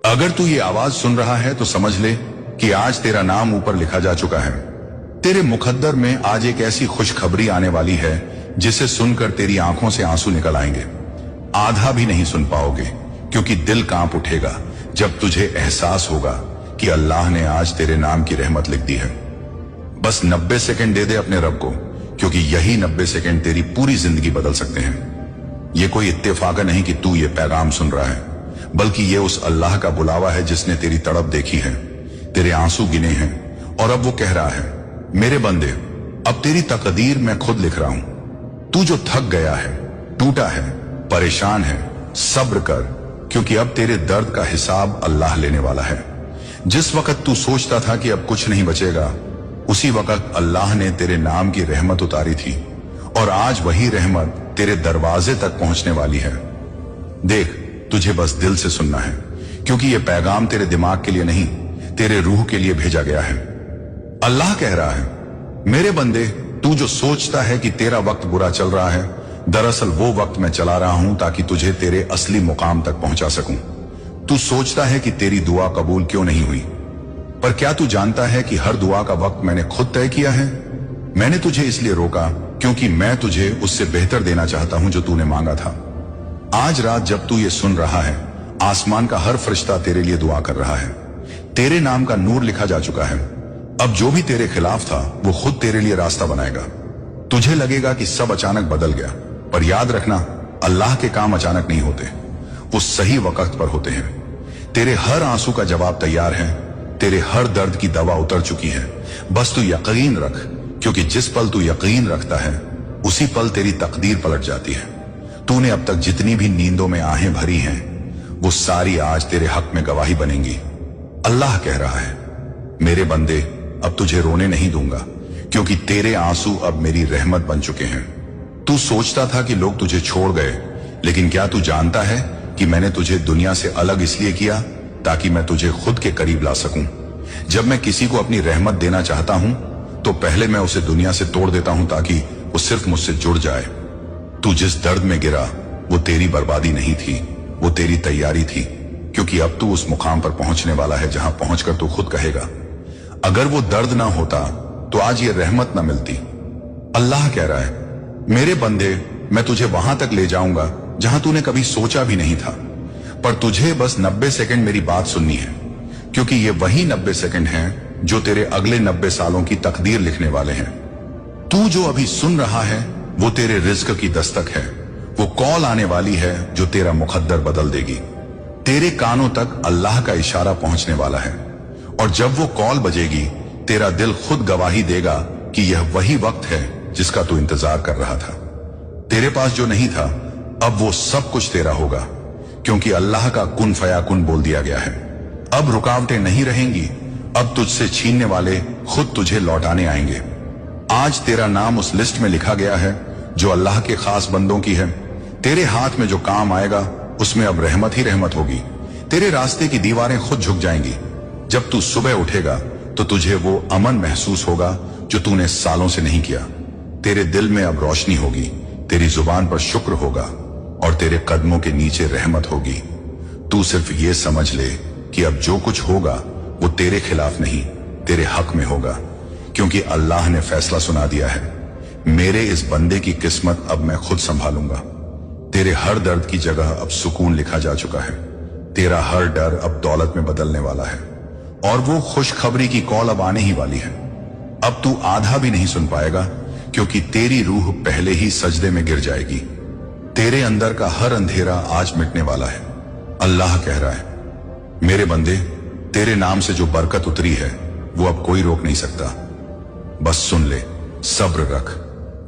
अगर तू ये आवाज सुन रहा है तो समझ ले कि आज तेरा नाम ऊपर लिखा जा चुका है। तेरे मुकद्दर में आज एक ऐसी खुशखबरी आने वाली है जिसे सुनकर तेरी आंखों से आंसू निकल आएंगे। आधा भी नहीं सुन पाओगे क्योंकि दिल कांप उठेगा जब तुझे एहसास होगा कि अल्लाह ने आज तेरे नाम की रहमत लिख दी है। बस 90 सेकंड दे दे अपने रब को, क्योंकि यही 90 सेकंड तेरी पूरी जिंदगी बदल सकते हैं। ये कोई इत्तेफाक नहीं कि तू ये पैगाम सुन रहा है, बल्कि ये उस अल्लाह का बुलावा है जिसने तेरी तड़प देखी है, तेरे आंसू गिने हैं, और अब वो कह रहा है, मेरे बंदे, अब तेरी तकदीर मैं खुद लिख रहा हूं। तू जो थक गया है, टूटा है, परेशान है, सब्र कर, क्योंकि अब तेरे दर्द का हिसाब अल्लाह लेने वाला है। जिस वक्त तू सोचता था कि अब कुछ नहीं बचेगा, उसी वक्त अल्लाह ने तेरे नाम की रहमत उतारी थी, और आज वही रहमत तेरे दरवाजे तक पहुंचने वाली है। देख, तुझे बस दिल से सुनना है, क्योंकि यह पैगाम तेरे दिमाग के लिए नहीं, तेरे रूह के लिए भेजा गया है। अल्लाह कह रहा है, मेरे बंदे, तू जो सोचता है कि तेरा वक्त बुरा चल रहा है, दरअसल वो वक्त मैं चला रहा हूं ताकि तुझे तेरे असली मुकाम तक पहुंचा सकूं। तू सोचता है कि तेरी दुआ कबूल क्यों नहीं हुई, पर क्या तू जानता है कि हर दुआ का वक्त मैंने खुद तय किया है। मैंने तुझे इसलिए रोका क्योंकि मैं तुझे उससे बेहतर देना चाहता हूं जो तूने मांगा था। आज रात जब तू ये सुन रहा है, आसमान का हर फरिश्ता तेरे लिए दुआ कर रहा है। तेरे नाम का नूर लिखा जा चुका है। अब जो भी तेरे खिलाफ था वो खुद तेरे लिए रास्ता बनाएगा। तुझे लगेगा कि सब अचानक बदल गया, पर याद रखना, अल्लाह के काम अचानक नहीं होते, वो सही वक्त पर होते हैं। तेरे हर आंसू का जवाब तैयार है, तेरे हर दर्द की दवा उतर चुकी है। बस तू यकीन रख, क्योंकि जिस पल तू यकीन रखता है, उसी पल तेरी तकदीर पलट जाती है। तूने अब तक जितनी भी नींदों में आहें भरी हैं, वो सारी आज तेरे हक में गवाही बनेंगी। अल्लाह कह रहा है, मेरे बंदे, अब तुझे रोने नहीं दूंगा, क्योंकि तेरे आंसू अब मेरी रहमत बन चुके हैं। तू सोचता था कि लोग तुझे छोड़ गए, लेकिन क्या तू जानता है कि मैंने तुझे दुनिया से अलग इसलिए किया ताकि मैं तुझे खुद के करीब ला सकूं। जब मैं किसी को अपनी रहमत देना चाहता हूं, तो पहले मैं उसे दुनिया से तोड़ देता हूं ताकि वो सिर्फ मुझसे जुड़ जाए। तू जिस दर्द में गिरा, वो तेरी बर्बादी नहीं थी, वो तेरी तैयारी थी, क्योंकि अब तू उस मुकाम पर पहुंचने वाला है जहां पहुंचकर तू खुद कहेगा, अगर वो दर्द ना होता तो आज ये रहमत ना मिलती। अल्लाह कह रहा है, मेरे बंदे, मैं तुझे वहां तक ले जाऊंगा जहां तूने कभी सोचा भी नहीं था, पर तुझे बस 90 सेकंड मेरी बात सुननी है, क्योंकि ये वही 90 सेकंड हैं जो तेरे अगले 90 सालों की तकदीर लिखने वाले हैं। तू जो अभी सुन रहा है, वो तेरे रिज्क की दस्तक है, वो कॉल आने वाली है जो तेरा मुकद्दर बदल देगी। तेरे कानों तक अल्लाह का इशारा पहुंचने वाला है, और जब वो कॉल बजेगी, तेरा दिल खुद गवाही देगा कि यह वही वक्त है जिसका तू इंतजार कर रहा था। तेरे पास जो नहीं था, अब वो सब कुछ तेरा होगा, क्योंकि अल्लाह का कुन फयाकुन बोल दिया गया है। अब रुकावटें नहीं रहेंगी, अब तुझसे छीनने वाले खुद तुझे लौटाने आएंगे। आज तेरा नाम उस लिस्ट में लिखा गया है जो अल्लाह के खास बंदों की है। तेरे हाथ में जो काम आएगा, उसमें अब रहमत ही रहमत होगी। तेरे रास्ते की दीवारें खुद झुक जाएंगी। जब तू सुबह उठेगा तो तुझे वो अमन महसूस होगा जो तूने सालों से नहीं किया। तेरे दिल में अब रोशनी होगी, तेरी जुबान पर शुक्र होगा, और तेरे कदमों के नीचे रहमत होगी। तू सिर्फ ये समझ ले कि अब जो कुछ होगा वो तेरे खिलाफ नहीं, तेरे हक में होगा, क्योंकि अल्लाह ने फैसला सुना दिया है। मेरे इस बंदे की किस्मत अब मैं खुद संभालूंगा। तेरे हर दर्द की जगह अब सुकून लिखा जा चुका है। तेरा हर डर अब दौलत में बदलने वाला है, और वो खुशखबरी की कॉल अब आने ही वाली है। अब तू आधा भी नहीं सुन पाएगा, क्योंकि तेरी रूह पहले ही सजदे में गिर जाएगी। तेरे अंदर का हर अंधेरा आज मिटने वाला है। अल्लाह कह रहा है, मेरे बंदे, तेरे नाम से जो बरकत उतरी है वो अब कोई रोक नहीं सकता। बस सुन ले, सब्र रख,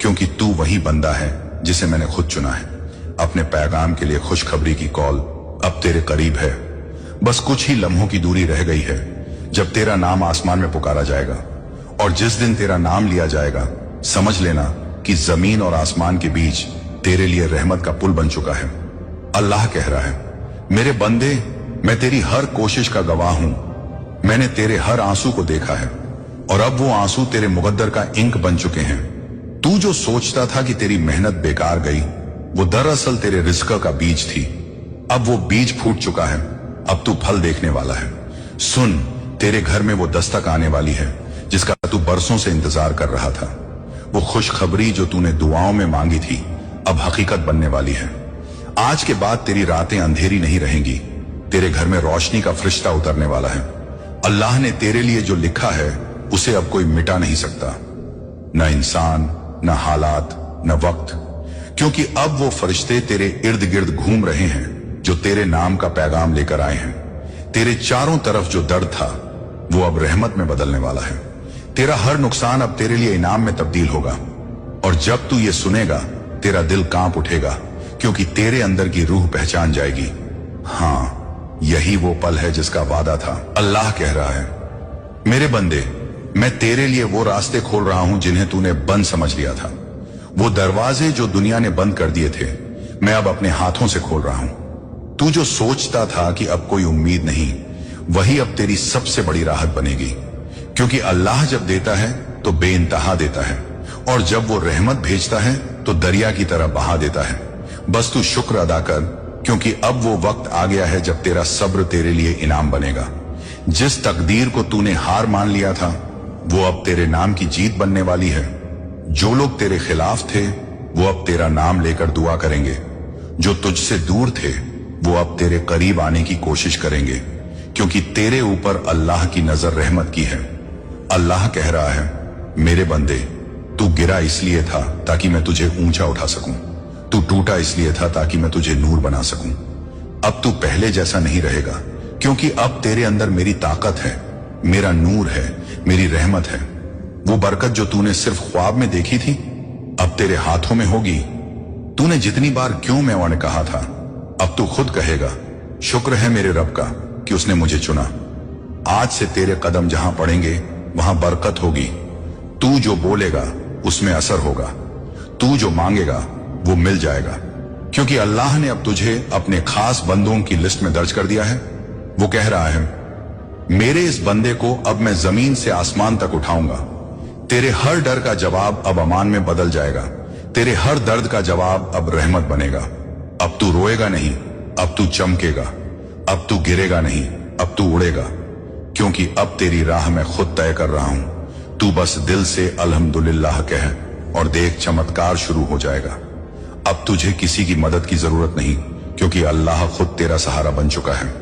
क्योंकि तू वही बंदा है जिसे मैंने खुद चुना है। अपने पैगाम के लिए खुशखबरी की कॉल अब तेरे करीब है। बस कुछ ही लम्हों की दूरी रह गई है जब तेरा नाम आसमान में पुकारा जाएगा, और जिस दिन तेरा नाम लिया जाएगा, समझ लेना कि जमीन और आसमान के बीच तेरे लिए रहमत का पुल बन चुका है। अल्लाह कह रहा है, मेरे बंदे, मैं तेरी हर कोशिश का गवाह हूं। मैंने तेरे हर आंसू को देखा है, और अब वो आंसू तेरे मुकद्दर का इंक बन चुके हैं। तू जो सोचता था कि तेरी मेहनत बेकार गई, वो दरअसल तेरे रिज़्क का बीज थी। अब वो बीज फूट चुका है, अब तू फल देखने वाला है। सुन, तेरे घर में वो दस्तक आने वाली है जिसका तू बरसों से इंतजार कर रहा था। वो खुशखबरी जो तूने दुआओं में मांगी थी अब हकीकत बनने वाली है। आज के बाद तेरी रातें अंधेरी नहीं रहेंगी, तेरे घर में रोशनी का फरिश्ता उतरने वाला है। अल्लाह ने तेरे लिए जो लिखा है उसे अब कोई मिटा नहीं सकता, न इंसान, न हालात, न वक्त, क्योंकि अब वो फरिश्ते तेरे इर्द गिर्द घूम रहे हैं जो तेरे नाम का पैगाम लेकर आए हैं। तेरे चारों तरफ जो दर्द था वो अब रहमत में बदलने वाला है। तेरा हर नुकसान अब तेरे लिए इनाम में तब्दील होगा, और जब तू ये सुनेगा तेरा दिल कांप उठेगा, क्योंकि तेरे अंदर की रूह पहचान जाएगी, हाँ यही वो पल है जिसका वादा था। अल्लाह कह रहा है, मेरे बंदे, मैं तेरे लिए वो रास्ते खोल रहा हूं जिन्हें तूने बंद समझ लिया था। वो दरवाजे जो दुनिया ने बंद कर दिए थे मैं अब अपने हाथों से खोल रहा हूं। तू जो सोचता था कि अब कोई उम्मीद नहीं, वही अब तेरी सबसे बड़ी राहत बनेगी, क्योंकि अल्लाह जब देता है तो बेइंतहा देता है, और जब वो रहमत भेजता है तो दरिया की तरह बहा देता है। बस तू शुक्र अदा कर, क्योंकि अब वो वक्त आ गया है जब तेरा सब्र तेरे लिए इनाम बनेगा। जिस तकदीर को तूने हार मान लिया था वो अब तेरे नाम की जीत बनने वाली है। जो लोग तेरे खिलाफ थे वो अब तेरा नाम लेकर दुआ करेंगे, जो तुझसे दूर थे वो अब तेरे करीब आने की कोशिश करेंगे, क्योंकि तेरे ऊपर अल्लाह की नजर रहमत की है। अल्लाह कह रहा है, मेरे बंदे, तू गिरा इसलिए था ताकि मैं तुझे ऊंचा उठा सकूं, तू टूटा इसलिए था ताकि मैं तुझे नूर बना सकूं। अब तू पहले जैसा नहीं रहेगा, क्योंकि अब तेरे अंदर मेरी ताकत है, मेरा नूर है, मेरी रहमत है। वो बरकत जो तूने सिर्फ ख्वाब में देखी थी अब तेरे हाथों में होगी। तूने जितनी बार क्यों मैं कहा था, अब तू खुद कहेगा, शुक्र है मेरे रब का कि उसने मुझे चुना। आज से तेरे कदम जहां पड़ेंगे वहां बरकत होगी। तू जो बोलेगा उसमें असर होगा, तू जो मांगेगा वो मिल जाएगा, क्योंकि अल्लाह ने अब तुझे अपने खास बंदों की लिस्ट में दर्ज कर दिया है। वो कह रहा है, मेरे इस बंदे को अब मैं जमीन से आसमान तक उठाऊंगा। तेरे हर डर का जवाब अब अमान में बदल जाएगा, तेरे हर दर्द का जवाब अब रहमत बनेगा। अब तू रोएगा नहीं, अब तू चमकेगा, अब तू गिरेगा नहीं, अब तू उड़ेगा, क्योंकि अब तेरी राह मैं खुद तय कर रहा हूं। तू बस दिल से अल्हम्दुलिल्लाह कह और देख, चमत्कार शुरू हो जाएगा। अब तुझे किसी की मदद की जरूरत नहीं, क्योंकि अल्लाह खुद तेरा सहारा बन चुका है।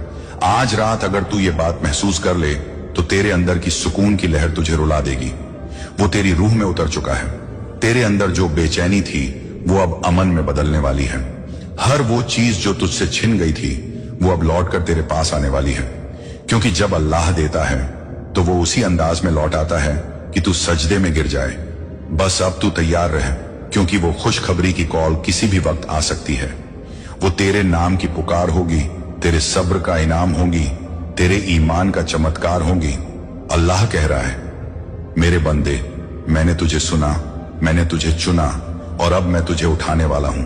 आज रात अगर तू ये बात महसूस कर ले तो तेरे अंदर की सुकून की लहर तुझे रुला देगी। वो तेरी रूह में उतर चुका है। तेरे अंदर जो बेचैनी थी वो अब अमन में बदलने वाली है। हर वो चीज जो तुझसे छिन गई थी वो अब लौट कर तेरे पास आने वाली है, क्योंकि जब अल्लाह देता है तो वो उसी अंदाज में लौट आता है कि तू सजदे में गिर जाए। बस अब तू तैयार रहे, क्योंकि वो खुशखबरी की कॉल किसी भी वक्त आ सकती है। वो तेरे नाम की पुकार होगी, तेरे सब्र का इनाम होगी, तेरे ईमान का चमत्कार होगी। अल्लाह कह रहा है, मेरे बंदे, मैंने तुझे सुना, मैंने तुझे चुना, और अब मैं तुझे उठाने वाला हूं।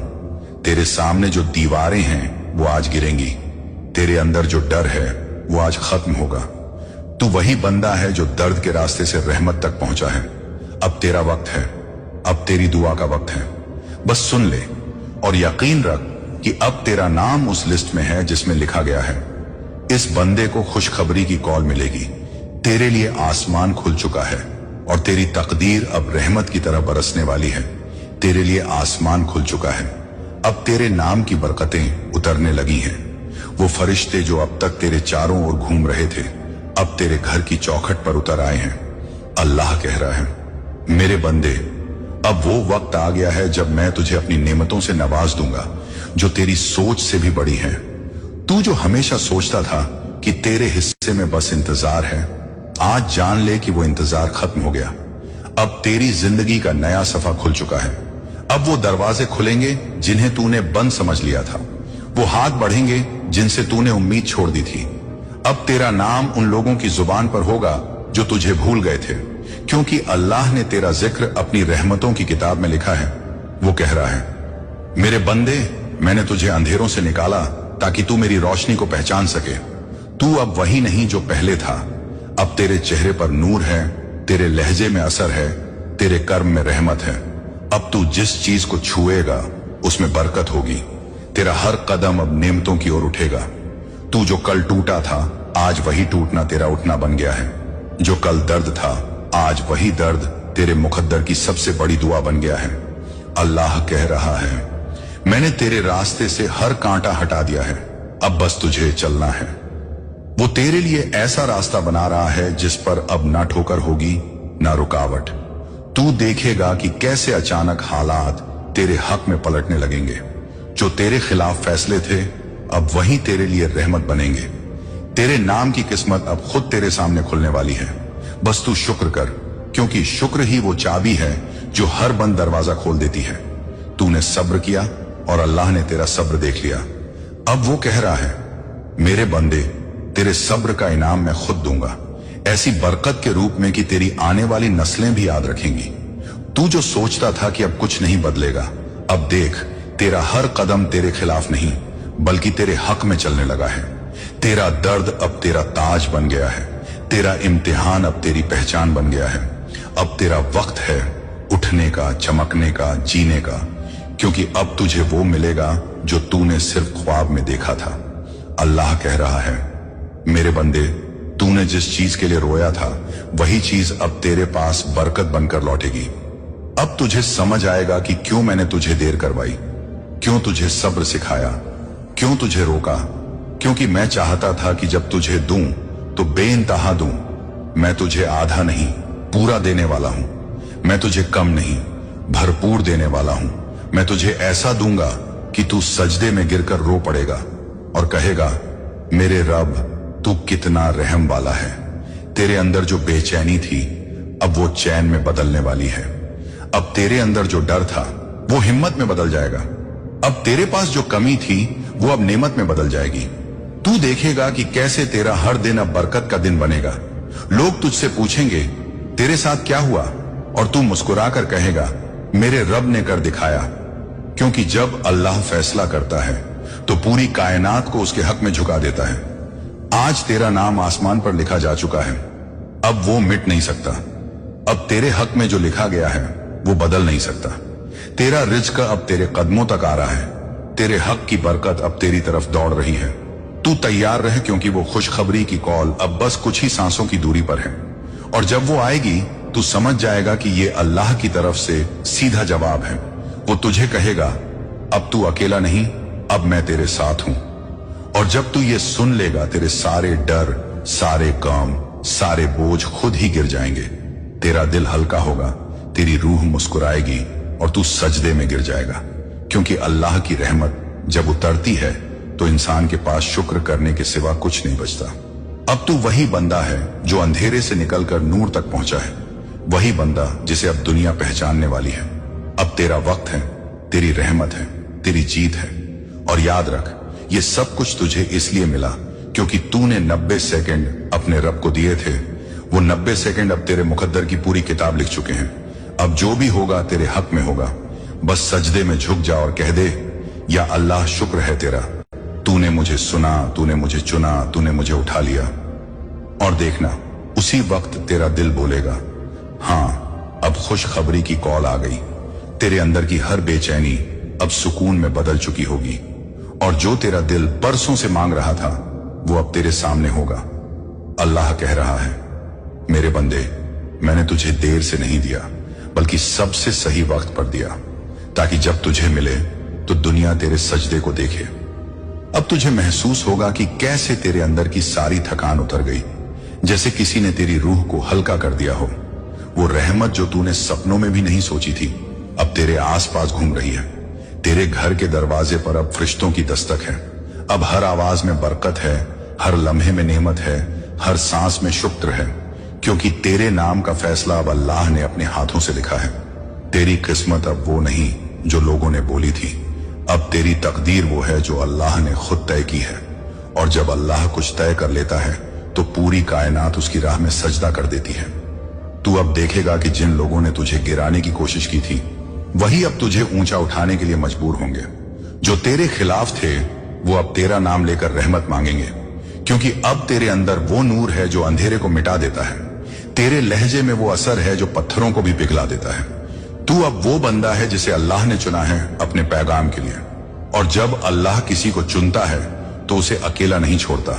तेरे सामने जो दीवारें हैं वो आज गिरेंगी, तेरे अंदर जो डर है वो आज खत्म होगा। तू वही बंदा है जो दर्द के रास्ते से रहमत तक पहुंचा है। अब तेरा वक्त है, अब तेरी दुआ का वक्त है। बस सुन ले और यकीन रख कि अब तेरा नाम उस लिस्ट में है जिसमें लिखा गया है, इस बंदे को खुशखबरी की कॉल मिलेगी। तेरे लिए आसमान खुल चुका है और तेरी तकदीर अब रहमत की तरह बरसने वाली है। तेरे लिए आसमान खुल चुका है, अब तेरे नाम की बरकतें उतरने लगी हैं। वो फरिश्ते जो अब तक तेरे चारों ओर घूम रहे थे अब तेरे घर की चौखट पर उतर आए हैं। अल्लाह कह रहा है, मेरे बंदे, अब वो वक्त आ गया है जब मैं तुझे अपनी नेमतों से नवाज दूंगा जो तेरी सोच से भी बड़ी है। तू जो हमेशा सोचता था कि तेरे हिस्से में बस इंतजार है, आज जान ले कि वो इंतजार खत्म हो गया। अब तेरी जिंदगी का नया सफा खुल चुका है। अब वो दरवाजे खुलेंगे जिन्हें तूने बंद समझ लिया था, वो हाथ बढ़ेंगे जिनसे तूने उम्मीद छोड़ दी थी। अब तेरा नाम उन लोगों की जुबान पर होगा जो तुझे भूल गए थे, क्योंकि अल्लाह ने तेरा जिक्र अपनी रहमतों की किताब में लिखा है। वो कह रहा है, मेरे बंदे, मैंने तुझे अंधेरों से निकाला ताकि तू मेरी रोशनी को पहचान सके। तू अब वही नहीं जो पहले था। अब तेरे चेहरे पर नूर है, तेरे लहजे में असर है, तेरे कर्म में रहमत है। अब तू जिस चीज को छुएगा उसमें बरकत होगी। तेरा हर कदम अब नेमतों की ओर उठेगा। तू जो कल टूटा था आज वही टूटना तेरा उठना बन गया है। जो कल दर्द था आज वही दर्द तेरे मुकद्दर की सबसे बड़ी दुआ बन गया है। अल्लाह कह रहा है, मैंने तेरे रास्ते से हर कांटा हटा दिया है, अब बस तुझे चलना है। वो तेरे लिए ऐसा रास्ता बना रहा है जिस पर अब ना ठोकर होगी ना रुकावट। तू देखेगा कि कैसे अचानक हालात तेरे हक में पलटने लगेंगे। जो तेरे खिलाफ फैसले थे अब वही तेरे लिए रहमत बनेंगे। तेरे नाम की किस्मत अब खुद तेरे सामने खुलने वाली है। बस तू शुक्र कर, क्योंकि शुक्र ही वो चाबी है जो हर बंद दरवाजा खोल देती है। तूने सब्र किया और अल्लाह ने तेरा सब्र देख लिया। अब वो कह रहा है, मेरे बंदे तेरे सब्र का इनाम मैं खुद दूंगा, ऐसी बरकत के रूप में कि तेरी आने वाली नस्लें भी याद रखेंगी। तू जो सोचता था कि अब कुछ नहीं बदलेगा, अब देख तेरा हर कदम तेरे खिलाफ नहीं बल्कि तेरे हक में चलने लगा है। तेरा दर्द अब तेरा ताज बन गया है। तेरा इम्तिहान अब तेरी पहचान बन गया है। अब तेरा वक्त है उठने का, चमकने का, जीने का, क्योंकि अब तुझे वो मिलेगा जो तूने सिर्फ ख्वाब में देखा था। अल्लाह कह रहा है, मेरे बंदे तूने जिस चीज के लिए रोया था वही चीज अब तेरे पास बरकत बनकर लौटेगी। अब तुझे समझ आएगा कि क्यों मैंने तुझे देर करवाई, क्यों तुझे सब्र सिखाया, क्यों तुझे रोका। क्योंकि मैं चाहता था कि जब तुझे दूं तो बेइंतहा दूं। मैं तुझे आधा नहीं पूरा देने वाला हूं। मैं तुझे कम नहीं भरपूर देने वाला हूं। मैं तुझे ऐसा दूंगा कि तू सजदे में गिरकर रो पड़ेगा और कहेगा, मेरे रब तू कितना रहम वाला है। तेरे अंदर जो बेचैनी थी अब वो चैन में बदलने वाली है। अब तेरे अंदर जो डर था वो हिम्मत में बदल जाएगा। अब तेरे पास जो कमी थी वो अब नेमत में बदल जाएगी। तू देखेगा कि कैसे तेरा हर दिन अब बरकत का दिन बनेगा। लोग तुझसे पूछेंगे, तेरे साथ क्या हुआ, और तू मुस्कुराकर कहेगा, मेरे रब ने कर दिखाया। क्योंकि जब अल्लाह फैसला करता है तो पूरी कायनात को उसके हक में झुका देता है। आज तेरा नाम आसमान पर लिखा जा चुका है, अब वो मिट नहीं सकता। अब तेरे हक में जो लिखा गया है वो बदल नहीं सकता। तेरा रिज्क अब तेरे कदमों तक आ रहा है। तेरे हक की बरकत अब तेरी तरफ दौड़ रही है। तू तैयार रहे, क्योंकि वो खुशखबरी की कॉल अब बस कुछ ही सांसों की दूरी पर है। और जब वो आएगी तू समझ जाएगा कि ये अल्लाह की तरफ से सीधा जवाब है। वो तुझे कहेगा, अब तू अकेला नहीं, अब मैं तेरे साथ हूं। और जब तू ये सुन लेगा तेरे सारे डर, सारे काम, सारे बोझ खुद ही गिर जाएंगे। तेरा दिल हल्का होगा, तेरी रूह मुस्कुराएगी और तू सजदे में गिर जाएगा। क्योंकि अल्लाह की रहमत जब उतरती है तो इंसान के पास शुक्र करने के सिवा कुछ नहीं बचता। अब तू वही बंदा है जो अंधेरे से निकलकर नूर तक पहुंचा है। वही बंदा जिसे अब दुनिया पहचानने वाली है। अब तेरा वक्त है, तेरी रहमत है, तेरी जीत है। और याद रख, ये सब कुछ तुझे इसलिए मिला क्योंकि तूने 90 सेकंड अपने रब को दिए थे। वो 90 सेकंड अब तेरे मुकद्दर की पूरी किताब लिख चुके हैं। अब जो भी होगा तेरे हक में होगा। बस सजदे में झुक जा और कह दे, या अल्लाह शुक्र है तेरा, तूने मुझे सुना, तूने मुझे चुना, तूने मुझे उठा लिया। और देखना उसी वक्त तेरा दिल बोलेगा, हाँ अब खुशखबरी की कॉल आ गई। तेरे अंदर की हर बेचैनी अब सुकून में बदल चुकी होगी। और जो तेरा दिल बरसों से मांग रहा था वो अब तेरे सामने होगा। अल्लाह कह रहा है, मेरे बंदे मैंने तुझे देर से नहीं दिया बल्कि सबसे सही वक्त पर दिया, ताकि जब तुझे मिले तो दुनिया तेरे सजदे को देखे। अब तुझे महसूस होगा कि कैसे तेरे अंदर की सारी थकान उतर गई, जैसे किसी ने तेरी रूह को हल्का कर दिया हो। वो रहमत जो तूने सपनों में भी नहीं सोची थी अब तेरे आसपास घूम रही है। तेरे घर के दरवाजे पर अब फरिश्तों की दस्तक है। अब हर आवाज में बरकत है, हर लम्हे में नेमत है, हर सांस में शुक्र है, क्योंकि तेरे नाम का फैसला अब अल्लाह ने अपने हाथों से लिखा है। तेरी किस्मत अब वो नहीं जो लोगों ने बोली थी, अब तेरी तकदीर वो है जो अल्लाह ने खुद तय की है। और जब अल्लाह कुछ तय कर लेता है तो पूरी कायनात उसकी राह में सजदा कर देती है। तू अब देखेगा कि जिन लोगों ने तुझे गिराने की कोशिश की थी वही अब तुझे ऊंचा उठाने के लिए मजबूर होंगे। जो तेरे खिलाफ थे वो अब तेरा नाम लेकर रहमत मांगेंगे, क्योंकि अब तेरे अंदर वो नूर है जो अंधेरे को मिटा देता है। तेरे लहजे में वो असर है जो पत्थरों को भी पिघला देता है। तू अब वो बंदा है जिसे अल्लाह ने चुना है अपने पैगाम के लिए। और जब अल्लाह किसी को चुनता है तो उसे अकेला नहीं छोड़ता,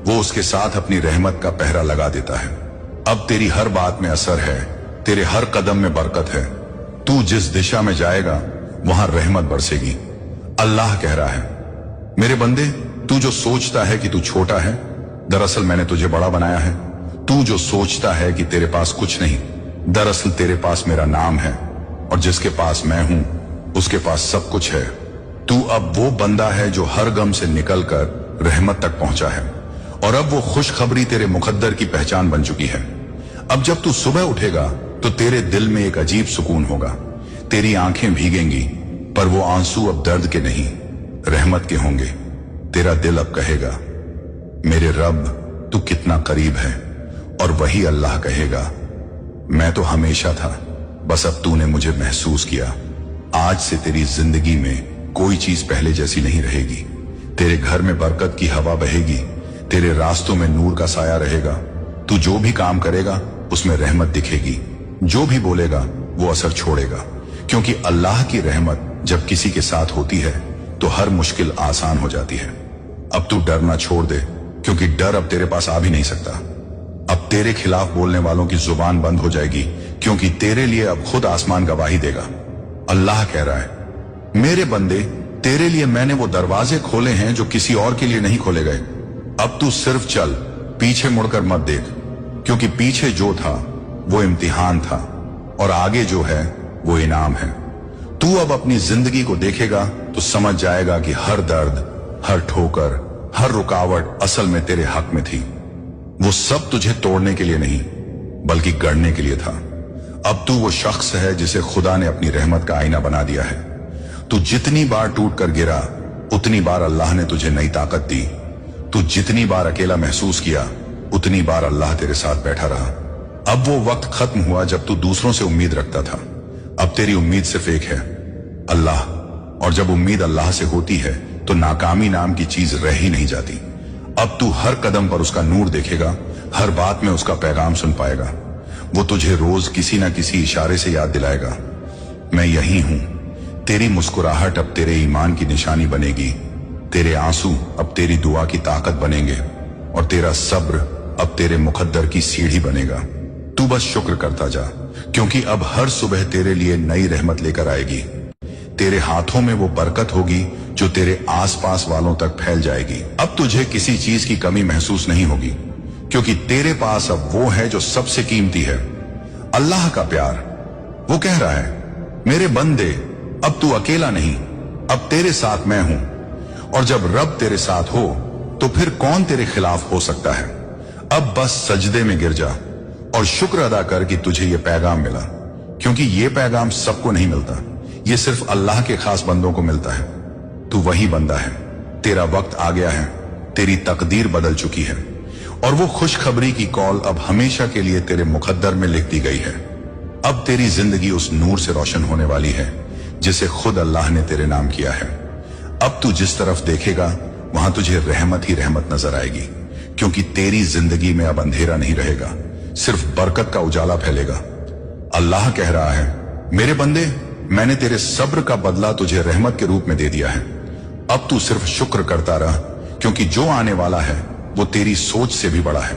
वो उसके साथ अपनी रहमत का पहरा लगा देता है। अब तेरी हर बात में असर है, तेरे हर कदम में बरकत है। तू जिस दिशा में जाएगा वहां रहमत बरसेगी। अल्लाह कह रहा है, मेरे बंदे, तू जो सोचता है कि तू छोटा है, दरअसल मैंने तुझे बड़ा बनाया है। तू जो सोचता है कि तेरे पास कुछ नहीं, दरअसल तेरे पास मेरा नाम है, और जिसके पास मैं हूं उसके पास सब कुछ है। तू अब वो बंदा है जो हर गम से निकलकर रहमत तक पहुंचा है, और अब वो खुशखबरी तेरे मुकद्दर की पहचान बन चुकी है। अब जब तू सुबह उठेगा तो तेरे दिल में एक अजीब सुकून होगा। तेरी आंखें भीगेंगी, पर वो आंसू अब दर्द के नहीं, रहमत के होंगे। तेरा दिल अब कहेगा, मेरे रब तू कितना करीब है, और वही अल्लाह कहेगा, मैं तो हमेशा था, बस अब तूने मुझे महसूस किया। आज से तेरी जिंदगी में कोई चीज पहले जैसी नहीं रहेगी। तेरे घर में बरकत की हवा बहेगी, तेरे रास्तों में नूर का साया रहेगा। तू जो भी काम करेगा उसमें रहमत दिखेगी, जो भी बोलेगा वो असर छोड़ेगा, क्योंकि अल्लाह की रहमत जब किसी के साथ होती है तो हर मुश्किल आसान हो जाती है। अब तू डरना छोड़ दे, क्योंकि डर अब तेरे पास आ भी नहीं सकता। अब तेरे खिलाफ बोलने वालों की जुबान बंद हो जाएगी, क्योंकि तेरे लिए अब खुद आसमान गवाही देगा। अल्लाह कह रहा है, मेरे बंदे, तेरे लिए मैंने वो दरवाजे खोले हैं जो किसी और के लिए नहीं खोले गए। अब तू सिर्फ चल, पीछे मुड़कर मत देख, क्योंकि पीछे जो था वो इम्तिहान था, और आगे जो है वो इनाम है। तू अब अपनी जिंदगी को देखेगा तो समझ जाएगा कि हर दर्द, हर ठोकर, हर रुकावट असल में तेरे हक में थी। वो सब तुझे तोड़ने के लिए नहीं, बल्कि गढ़ने के लिए था। अब तू वो शख्स है जिसे खुदा ने अपनी रहमत का आईना बना दिया है। तू जितनी बार टूट कर गिरा, उतनी बार अल्लाह ने तुझे नई ताकत दी। तू जितनी बार अकेला महसूस किया, उतनी बार अल्लाह तेरे साथ बैठा रहा। अब वो वक्त खत्म हुआ जब तू दूसरों से उम्मीद रखता था। अब तेरी उम्मीद सिर्फ एक है, अल्लाह। और जब उम्मीद अल्लाह से होती है तो नाकामी नाम की चीज रह ही नहीं जाती। अब तू हर कदम पर उसका नूर देखेगा, हर बात में उसका पैगाम सुन पाएगा। वो तुझे रोज किसी ना किसी इशारे से याद दिलाएगा, मैं यही हूं। तेरी मुस्कुराहट अब तेरे ईमान की निशानी बनेगी, तेरे आंसू अब तेरी दुआ की ताकत बनेंगे, और तेरा सब्र अब तेरे मुकद्दर की सीढ़ी बनेगा। तू बस शुक्र करता जा, क्योंकि अब हर सुबह तेरे लिए नई रहमत लेकर आएगी। तेरे हाथों में वो बरकत होगी जो तेरे आसपास वालों तक फैल जाएगी। अब तुझे किसी चीज की कमी महसूस नहीं होगी, क्योंकि तेरे पास अब वो है जो सबसे कीमती है, अल्लाह का प्यार। वो कह रहा है, मेरे बंदे, अब तू अकेला नहीं, अब तेरे साथ मैं हूं। और जब रब तेरे साथ हो तो फिर कौन तेरे खिलाफ हो सकता है। अब बस सजदे में गिर जा और शुक्र अदा कर कि तुझे ये पैगाम मिला, क्योंकि ये पैगाम सबको नहीं मिलता, ये सिर्फ अल्लाह के खास बंदों को मिलता है। तू वही बंदा है, तेरा वक्त आ गया है, तेरी तकदीर बदल चुकी है, और वो खुशखबरी की कॉल अब हमेशा के लिए तेरे मुकद्दर में लिख दी गई है। अब तेरी जिंदगी उस नूर से रोशन होने वाली है जिसे खुद अल्लाह ने तेरे नाम किया है। अब तू जिस तरफ देखेगा वहां तुझे रहमत ही रहमत नजर आएगी, क्योंकि तेरी जिंदगी में अब अंधेरा नहीं रहेगा, सिर्फ बरकत का उजाला फैलेगा। अल्लाह कह रहा है, मेरे बंदे, मैंने तेरे सब्र का बदला तुझे रहमत के रूप में दे दिया है। अब तू सिर्फ शुक्र करता रह, क्योंकि जो आने वाला है वो तेरी सोच से भी बड़ा है।